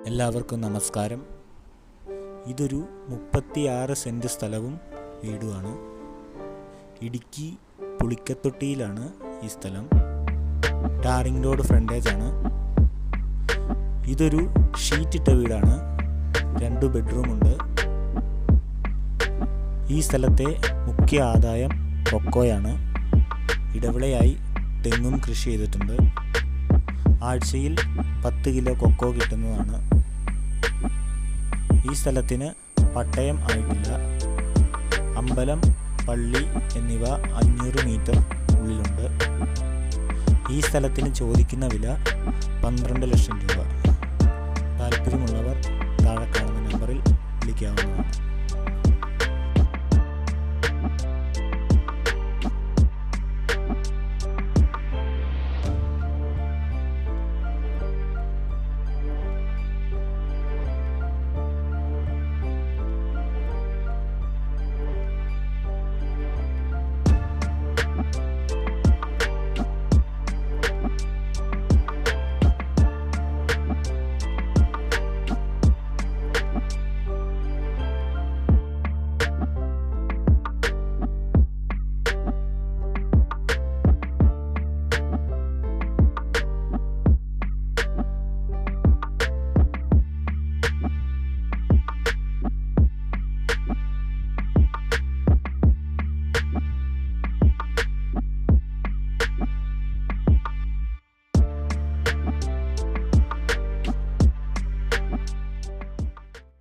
എല്ലാവർക്കും നമസ്കാരം. ഇതൊരു 36 സെൻറ്റ് സ്ഥലവും വീടുമാണ്. ഇടുക്കി പുളിക്കത്തൊട്ടിയിലാണ് ഈ സ്ഥലം. ടാറിംഗ് റോഡ് ഫ്രണ്ടേജാണ്. ഇതൊരു ഷീറ്റിട്ട വീടാണ്. 2 ബെഡ്റൂമുണ്ട്. ഈ സ്ഥലത്തെ മുഖ്യ ആദായം കൊക്കോയാണ്. ഇടവിളയായി തെങ്ങും കൃഷി ചെയ്തിട്ടുണ്ട്. ആഴ്ചയിൽ 10 കിലോ കൊക്കോ കിട്ടുന്നതാണ്. ഈ സ്ഥലത്തിന് പട്ടയം ആയിട്ടില്ല. അമ്പലം, പള്ളി എന്നിവ 500 മീറ്റർ ഉള്ളിലുണ്ട്. ഈ സ്ഥലത്തിന് ചോദിക്കുന്ന വില 12 ലക്ഷം രൂപ. താല്പര്യമുള്ളവർ താഴെ കാണുന്ന നമ്പറിൽ വിളിക്കാവുന്നതാണ്.